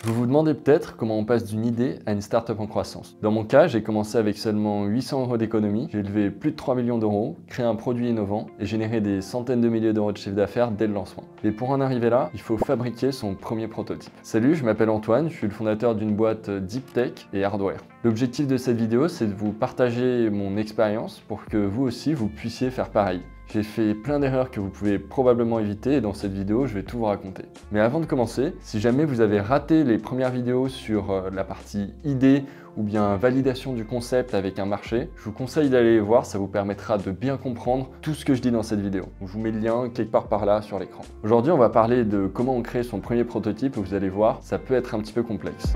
Vous vous demandez peut-être comment on passe d'une idée à une start-up en croissance. Dans mon cas, j'ai commencé avec seulement 800 € d'économie, j'ai levé plus de 3 millions d'euros, créé un produit innovant et généré des centaines de milliers d'euros de chiffre d'affaires dès le lancement. Et pour en arriver là, il faut fabriquer son premier prototype. Salut, je m'appelle Antoine, je suis le fondateur d'une boîte Deep Tech et Hardware. L'objectif de cette vidéo, c'est de vous partager mon expérience pour que vous aussi, vous puissiez faire pareil. J'ai fait plein d'erreurs que vous pouvez probablement éviter et dans cette vidéo, je vais tout vous raconter. Mais avant de commencer, si jamais vous avez raté les premières vidéos sur la partie idée ou bien validation du concept avec un marché, je vous conseille d'aller les voir, ça vous permettra de bien comprendre tout ce que je dis dans cette vidéo. Je vous mets le lien quelque part par là sur l'écran. Aujourd'hui, on va parler de comment on crée son premier prototype et vous allez voir, ça peut être un petit peu complexe.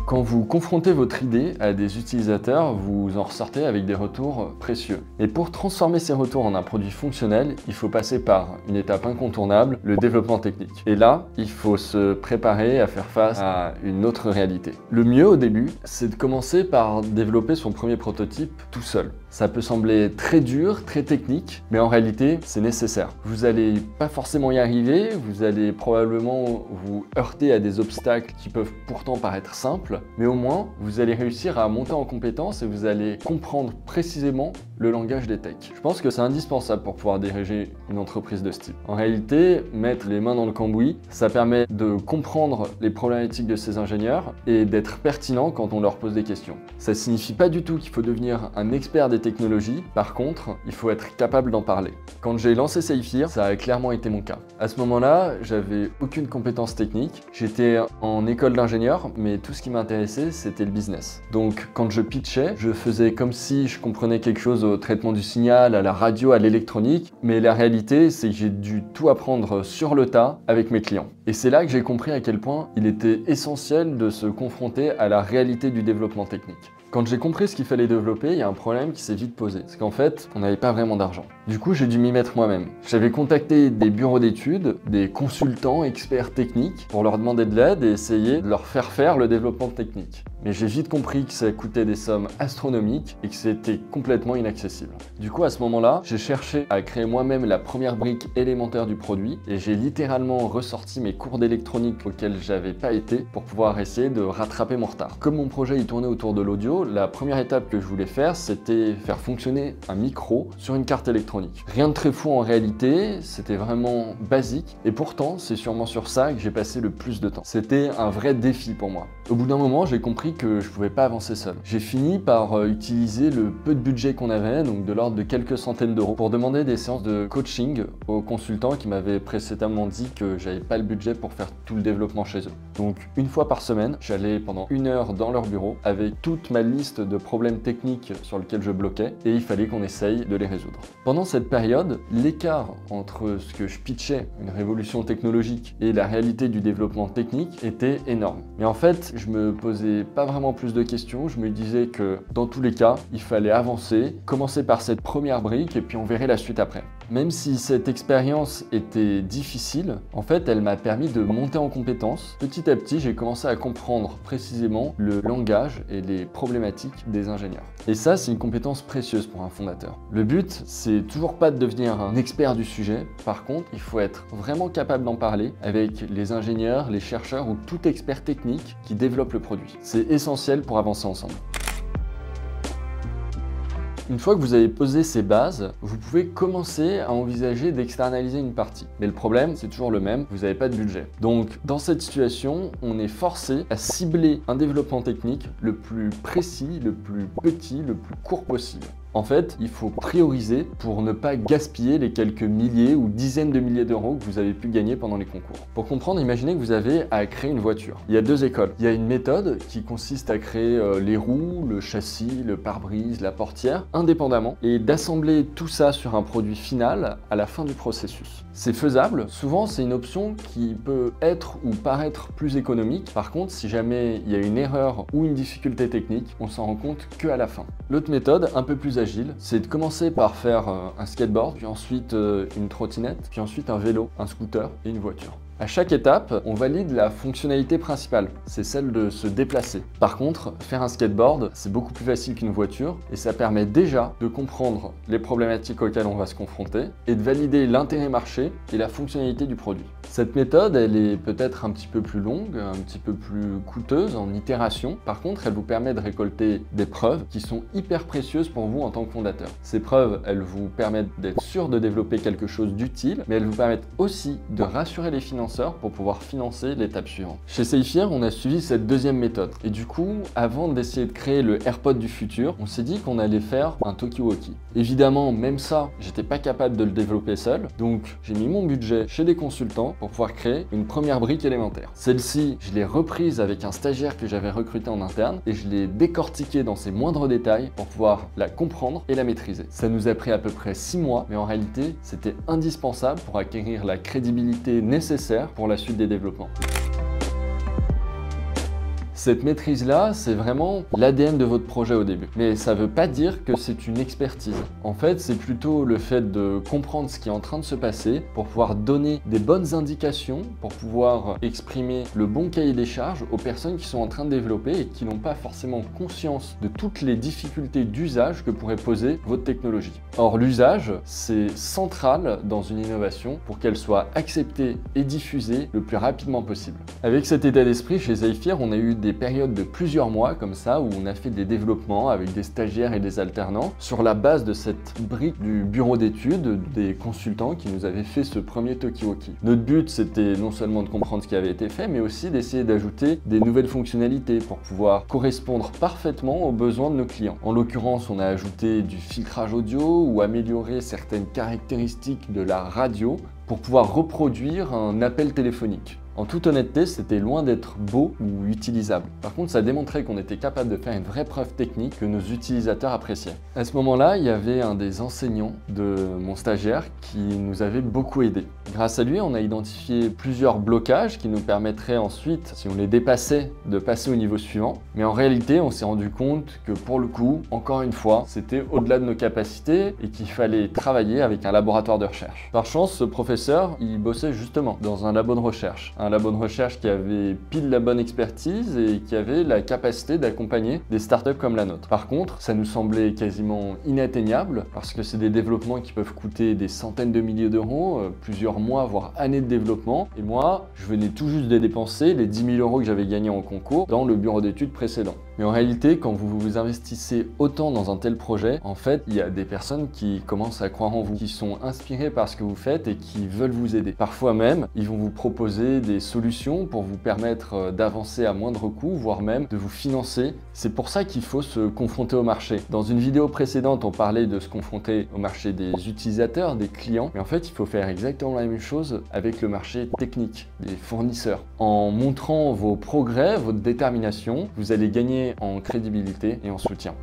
Quand vous confrontez votre idée à des utilisateurs, vous en ressortez avec des retours précieux. Et pour transformer ces retours en un produit fonctionnel, il faut passer par une étape incontournable, le développement technique. Et là, il faut se préparer à faire face à une autre réalité. Le mieux au début, c'est de commencer par développer son premier prototype tout seul. Ça peut sembler très dur, très technique, mais en réalité, c'est nécessaire. Vous n'allez pas forcément y arriver, vous allez probablement vous heurter à des obstacles qui peuvent pourtant paraître simples, mais au moins, vous allez réussir à monter en compétence et vous allez comprendre précisément le langage des techs. Je pense que c'est indispensable pour pouvoir diriger une entreprise de ce type. En réalité, mettre les mains dans le cambouis, ça permet de comprendre les problématiques de ces ingénieurs et d'être pertinent quand on leur pose des questions. Ça ne signifie pas du tout qu'il faut devenir un expert des technologies, par contre, il faut être capable d'en parler. Quand j'ai lancé Saphir, ça a clairement été mon cas. À ce moment-là, j'avais aucune compétence technique, j'étais en école d'ingénieur, mais tout ce qui m'intéressait, c'était le business. Donc quand je pitchais, je faisais comme si je comprenais quelque chose au traitement du signal, à la radio, à l'électronique, mais la réalité, c'est que j'ai dû tout apprendre sur le tas avec mes clients. Et c'est là que j'ai compris à quel point il était essentiel de se confronter à la réalité du développement technique. Quand j'ai compris ce qu'il fallait développer, il y a un problème qui s'est vite posé. C'est qu'en fait, on n'avait pas vraiment d'argent. Du coup, j'ai dû m'y mettre moi-même. J'avais contacté des bureaux d'études, des consultants, experts techniques, pour leur demander de l'aide et essayer de leur faire le développement technique. Mais j'ai vite compris que ça coûtait des sommes astronomiques et que c'était complètement inaccessible. Du coup, à ce moment-là, j'ai cherché à créer moi-même la première brique élémentaire du produit et j'ai littéralement ressorti mes cours d'électronique auxquels j'avais pas été pour pouvoir essayer de rattraper mon retard. Comme mon projet il tournait autour de l'audio, la première étape que je voulais faire, c'était faire fonctionner un micro sur une carte électronique. Rien de très fou en réalité, c'était vraiment basique et pourtant, c'est sûrement sur ça que j'ai passé le plus de temps. C'était un vrai défi pour moi. Au bout d'un moment, j'ai compris que je pouvais pas avancer seul. J'ai fini par utiliser le peu de budget qu'on avait, donc de l'ordre de quelques centaines d'euros, pour demander des séances de coaching aux consultants qui m'avaient précédemment dit que j'avais pas le budget pour faire tout le développement chez eux. Donc une fois par semaine, j'allais pendant 1 heure dans leur bureau avec toute ma liste de problèmes techniques sur lesquels je bloquais et il fallait qu'on essaye de les résoudre. Pendant cette période, l'écart entre ce que je pitchais, une révolution technologique, et la réalité du développement technique était énorme. Mais en fait, je me posais pas vraiment plus de questions, je me disais que dans tous les cas, il fallait avancer, commencer par cette première brique et puis on verrait la suite après. Même si cette expérience était difficile, en fait, elle m'a permis de monter en compétence. Petit à petit, j'ai commencé à comprendre précisément le langage et les problématiques des ingénieurs. Et ça, c'est une compétence précieuse pour un fondateur. Le but, c'est toujours pas de devenir un expert du sujet. Par contre, il faut être vraiment capable d'en parler avec les ingénieurs, les chercheurs ou tout expert technique qui développe le produit. C'est essentiel pour avancer ensemble. Une fois que vous avez posé ces bases, vous pouvez commencer à envisager d'externaliser une partie. Mais le problème, c'est toujours le même, vous n'avez pas de budget. Donc, dans cette situation, on est forcé à cibler un développement technique le plus précis, le plus petit, le plus court possible. En fait, il faut prioriser pour ne pas gaspiller les quelques milliers ou dizaines de milliers d'euros que vous avez pu gagner pendant les concours. Pour comprendre, imaginez que vous avez à créer une voiture. Il y a 2 écoles. Il y a une méthode qui consiste à créer les roues, le châssis, le pare-brise, la portière, indépendamment, et d'assembler tout ça sur un produit final à la fin du processus. C'est faisable. Souvent, c'est une option qui peut être ou paraître plus économique. Par contre, si jamais il y a une erreur ou une difficulté technique, on s'en rend compte qu'à la fin. L'autre méthode, un peu plus agile, c'est de commencer par faire un skateboard, puis ensuite une trottinette, puis ensuite un vélo, un scooter et une voiture. À chaque étape, on valide la fonctionnalité principale, c'est celle de se déplacer. Par contre, faire un skateboard, c'est beaucoup plus facile qu'une voiture et ça permet déjà de comprendre les problématiques auxquelles on va se confronter et de valider l'intérêt marché et la fonctionnalité du produit. Cette méthode, elle est peut-être un petit peu plus longue, un petit peu plus coûteuse en itération. Par contre, elle vous permet de récolter des preuves qui sont hyper précieuses pour vous en tant que fondateur. Ces preuves, elles vous permettent d'être sûr de développer quelque chose d'utile, mais elles vous permettent aussi de rassurer les financeurs pour pouvoir financer l'étape suivante. Chez Saphir, on a suivi cette deuxième méthode. Et du coup, avant d'essayer de créer le AirPod du futur, on s'est dit qu'on allait faire un talkie-walkie. Évidemment, même ça, j'étais pas capable de le développer seul, donc j'ai mis mon budget chez des consultants pour pouvoir créer une première brique élémentaire. Celle-ci, je l'ai reprise avec un stagiaire que j'avais recruté en interne et je l'ai décortiquée dans ses moindres détails pour pouvoir la comprendre et la maîtriser. Ça nous a pris à peu près 6 mois, mais en réalité, c'était indispensable pour acquérir la crédibilité nécessaire pour la suite des développements. Cette maîtrise-là, c'est vraiment l'ADN de votre projet au début. Mais ça ne veut pas dire que c'est une expertise. En fait, c'est plutôt le fait de comprendre ce qui est en train de se passer pour pouvoir donner des bonnes indications, pour pouvoir exprimer le bon cahier des charges aux personnes qui sont en train de développer et qui n'ont pas forcément conscience de toutes les difficultés d'usage que pourrait poser votre technologie. Or, l'usage, c'est central dans une innovation pour qu'elle soit acceptée et diffusée le plus rapidement possible. Avec cet état d'esprit, chez Saphir, on a eu des périodes de plusieurs mois comme ça où on a fait des développements avec des stagiaires et des alternants sur la base de cette brique du bureau d'études des consultants qui nous avaient fait ce premier talkie-walkie. Notre but, c'était non seulement de comprendre ce qui avait été fait, mais aussi d'essayer d'ajouter des nouvelles fonctionnalités pour pouvoir correspondre parfaitement aux besoins de nos clients. En l'occurrence, on a ajouté du filtrage audio ou amélioré certaines caractéristiques de la radio pour pouvoir reproduire un appel téléphonique. En toute honnêteté, c'était loin d'être beau ou utilisable. Par contre, ça démontrait qu'on était capable de faire une vraie preuve technique que nos utilisateurs appréciaient. À ce moment-là, il y avait un des enseignants de mon stagiaire qui nous avait beaucoup aidé. Grâce à lui, on a identifié plusieurs blocages qui nous permettraient ensuite, si on les dépassait, de passer au niveau suivant. Mais en réalité, on s'est rendu compte que pour le coup, encore une fois, c'était au-delà de nos capacités et qu'il fallait travailler avec un laboratoire de recherche. Par chance, ce professeur, il bossait justement dans un labo de recherche. Un labo de recherche qui avait pile la bonne expertise et qui avait la capacité d'accompagner des startups comme la nôtre. Par contre, ça nous semblait quasiment inatteignable parce que c'est des développements qui peuvent coûter des centaines de milliers d'euros, plusieurs mois, voire années de développement. Et moi, je venais tout juste de dépenser les 10 000 euros que j'avais gagnés en concours dans le bureau d'études précédent. Mais en réalité, quand vous vous investissez autant dans un tel projet, en fait, il y a des personnes qui commencent à croire en vous, qui sont inspirées par ce que vous faites et qui veulent vous aider. Parfois même, ils vont vous proposer des solutions pour vous permettre d'avancer à moindre coût, voire même de vous financer. C'est pour ça qu'il faut se confronter au marché. Dans une vidéo précédente, on parlait de se confronter au marché des utilisateurs, des clients. Mais en fait, il faut faire exactement la même chose avec le marché technique, des fournisseurs. En montrant vos progrès, votre détermination, vous allez gagner en crédibilité et en soutien.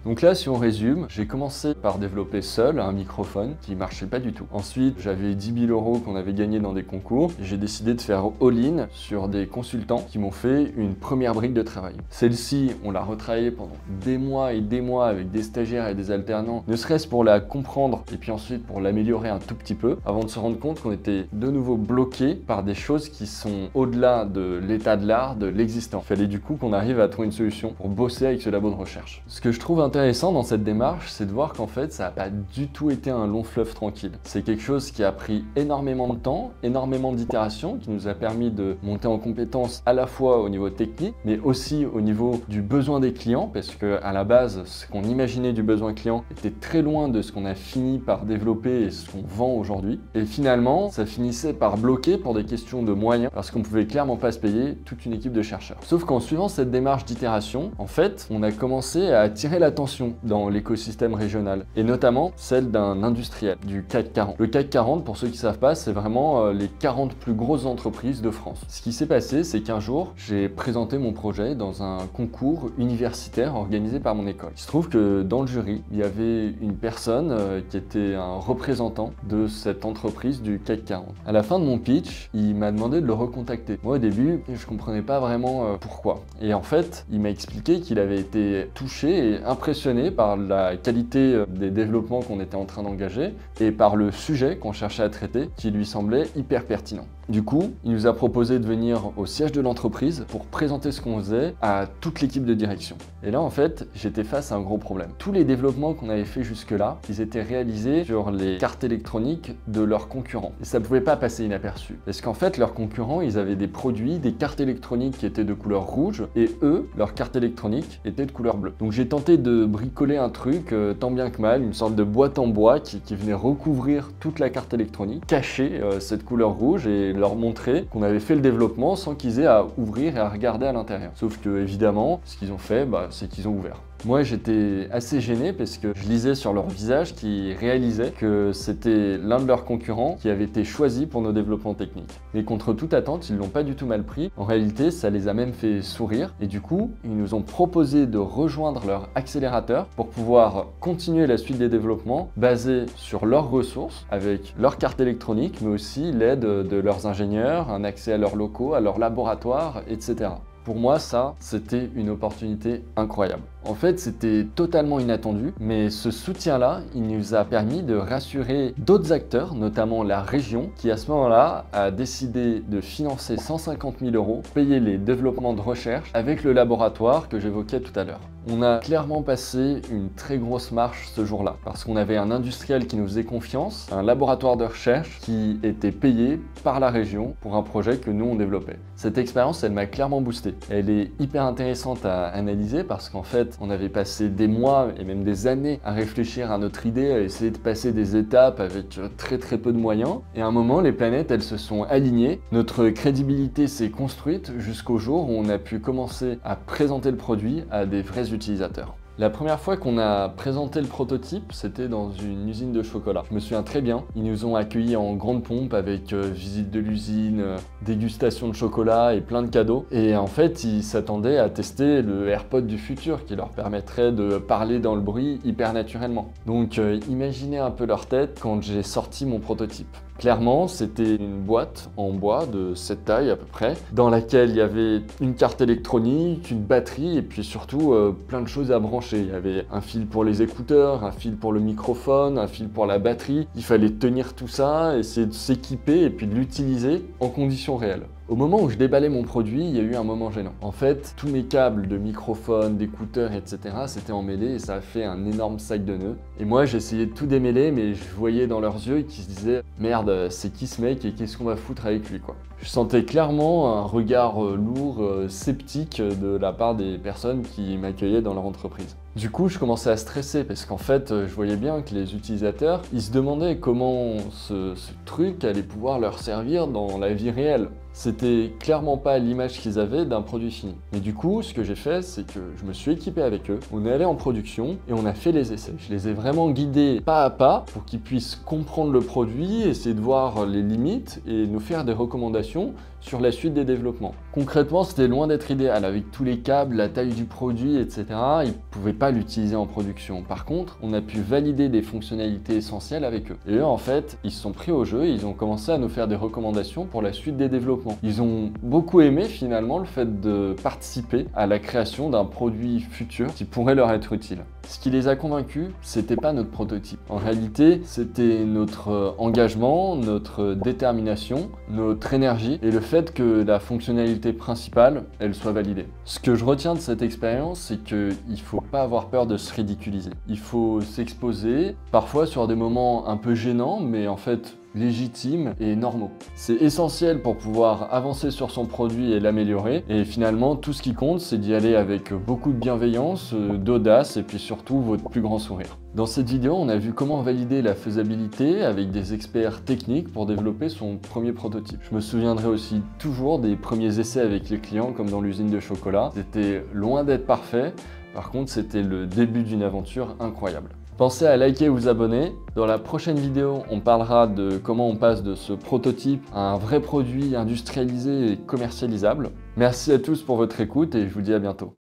Donc là, si on résume, j'ai commencé par développer seul un microphone qui marchait pas du tout. Ensuite, j'avais 10 000 euros qu'on avait gagnés dans des concours et j'ai décidé de faire all-in sur des consultants qui m'ont fait une première brique de travail. Celle-ci, on l'a retravaillée pendant des mois et des mois avec des stagiaires et des alternants, ne serait-ce pour la comprendre et puis ensuite pour l'améliorer un tout petit peu, avant de se rendre compte qu'on était de nouveau bloqué par des choses qui sont au-delà de l'état de l'art, de l'existant. Il fallait du coup qu'on arrive à trouver une solution pour bosser avec ce labo de recherche. Ce que je trouve intéressant dans cette démarche, c'est de voir qu'en fait, ça n'a pas du tout été un long fleuve tranquille. C'est quelque chose qui a pris énormément de temps, énormément d'itérations, qui nous a permis de monter en compétences à la fois au niveau technique, mais aussi au niveau du besoin des clients, parce qu'à la base, ce qu'on imaginait du besoin client était très loin de ce qu'on a fini par développer et ce qu'on vend aujourd'hui. Et finalement, ça finissait par bloquer pour des questions de moyens, parce qu'on pouvait clairement pas se payer toute une équipe de chercheurs. Sauf qu'en suivant cette démarche d'itération, en fait, on a commencé à attirer l'attention dans l'écosystème régional, et notamment celle d'un industriel du CAC 40. Le CAC 40, pour ceux qui ne savent pas, c'est vraiment les 40 plus grosses entreprises de France. Ce qui s'est passé, c'est qu'un jour, j'ai présenté mon projet dans un concours universitaire organisé par mon école. Il se trouve que dans le jury, il y avait une personne qui était un représentant de cette entreprise du CAC 40. À la fin de mon pitch, il m'a demandé de le recontacter. Moi, au début, je comprenais pas vraiment pourquoi. Et en fait, il m'a expliqué qu'il avait été touché et impressionné impressionné par la qualité des développements qu'on était en train d'engager et par le sujet qu'on cherchait à traiter qui lui semblait hyper pertinent. Du coup, il nous a proposé de venir au siège de l'entreprise pour présenter ce qu'on faisait à toute l'équipe de direction. Et là, en fait, j'étais face à un gros problème. Tous les développements qu'on avait fait jusque-là, ils étaient réalisés sur les cartes électroniques de leurs concurrents. Et ça ne pouvait pas passer inaperçu. Parce qu'en fait, leurs concurrents, ils avaient des produits, des cartes électroniques qui étaient de couleur rouge, et eux, leurs cartes électroniques étaient de couleur bleue. Donc j'ai tenté de bricoler un truc, tant bien que mal, une sorte de boîte en bois qui venait recouvrir toute la carte électronique, cacher cette couleur rouge et leur montrer qu'on avait fait le développement sans qu'ils aient à ouvrir et à regarder à l'intérieur. Sauf que évidemment, ce qu'ils ont fait, c'est qu'ils ont ouvert. Moi, j'étais assez gêné parce que je lisais sur leur visage qu'ils réalisaient que c'était l'un de leurs concurrents qui avait été choisi pour nos développements techniques. Mais contre toute attente, ils l'ont pas du tout mal pris. En réalité, ça les a même fait sourire. Et du coup, ils nous ont proposé de rejoindre leur accélérateur pour pouvoir continuer la suite des développements basés sur leurs ressources, avec leur carte électronique, mais aussi l'aide de leurs ingénieurs, un accès à leurs locaux, à leurs laboratoires, etc. Pour moi, ça, c'était une opportunité incroyable. En fait, c'était totalement inattendu, mais ce soutien-là, il nous a permis de rassurer d'autres acteurs, notamment la région, qui à ce moment-là a décidé de financer 150 000 €, payer les développements de recherche avec le laboratoire que j'évoquais tout à l'heure. On a clairement passé une très grosse marche ce jour-là, parce qu'on avait un industriel qui nous faisait confiance, un laboratoire de recherche qui était payé par la région pour un projet que nous on développait. Cette expérience, elle m'a clairement boosté. Elle est hyper intéressante à analyser parce qu'en fait, on avait passé des mois et même des années à réfléchir à notre idée, à essayer de passer des étapes avec très peu de moyens. Et à un moment, les planètes, elles se sont alignées. Notre crédibilité s'est construite jusqu'au jour où on a pu commencer à présenter le produit à des vrais utilisateurs. La première fois qu'on a présenté le prototype, c'était dans une usine de chocolat. Je me souviens très bien, ils nous ont accueillis en grande pompe avec visite de l'usine, dégustation de chocolat et plein de cadeaux. Et en fait, ils s'attendaient à tester le AirPod du futur qui leur permettrait de parler dans le bruit hyper naturellement. Donc imaginez un peu leur tête quand j'ai sorti mon prototype. Clairement, c'était une boîte en bois de cette taille à peu près, dans laquelle il y avait une carte électronique, une batterie et puis surtout plein de choses à brancher. Il y avait un fil pour les écouteurs, un fil pour le microphone, un fil pour la batterie. Il fallait tenir tout ça, essayer de s'équiper et puis de l'utiliser en conditions réelles. Au moment où je déballais mon produit, il y a eu un moment gênant. En fait, tous mes câbles de microphone, d'écouteurs, etc. s'étaient emmêlés et ça a fait un énorme sac de nœuds. Et moi, j'essayais de tout démêler, mais je voyais dans leurs yeux qu'ils se disaient « Merde, c'est qui ce mec et qu'est-ce qu'on va foutre avec lui quoi ?» Je sentais clairement un regard lourd, sceptique de la part des personnes qui m'accueillaient dans leur entreprise. Du coup, je commençais à stresser parce qu'en fait, je voyais bien que les utilisateurs, ils se demandaient comment ce truc allait pouvoir leur servir dans la vie réelle. C'était clairement pas l'image qu'ils avaient d'un produit fini. Mais du coup, ce que j'ai fait, c'est que je me suis équipé avec eux, on est allé en production et on a fait les essais. Je les ai vraiment guidés pas à pas pour qu'ils puissent comprendre le produit, essayer de voir les limites et nous faire des recommandations sur la suite des développements. Concrètement, c'était loin d'être idéal avec tous les câbles, la taille du produit, etc. Ils ne pouvaient pas l'utiliser en production. Par contre, on a pu valider des fonctionnalités essentielles avec eux. Et eux, en fait, ils se sont pris au jeu et ils ont commencé à nous faire des recommandations pour la suite des développements. Ils ont beaucoup aimé finalement le fait de participer à la création d'un produit futur qui pourrait leur être utile. Ce qui les a convaincus, c'était pas notre prototype. En réalité, c'était notre engagement, notre détermination, notre énergie et le fait que la fonctionnalité principale, elle soit validée. Ce que je retiens de cette expérience, c'est qu'il faut pas avoir peur de se ridiculiser. Il faut s'exposer, parfois sur des moments un peu gênants, mais en fait légitimes et normaux. C'est essentiel pour pouvoir avancer sur son produit et l'améliorer. Et finalement, tout ce qui compte, c'est d'y aller avec beaucoup de bienveillance, d'audace et puis surtout votre plus grand sourire. Dans cette vidéo, on a vu comment valider la faisabilité avec des experts techniques pour développer son premier prototype. Je me souviendrai aussi toujours des premiers essais avec les clients comme dans l'usine de chocolat. C'était loin d'être parfait. Par contre, c'était le début d'une aventure incroyable. Pensez à liker et vous abonner. Dans la prochaine vidéo, on parlera de comment on passe de ce prototype à un vrai produit industrialisé et commercialisable. Merci à tous pour votre écoute et je vous dis à bientôt.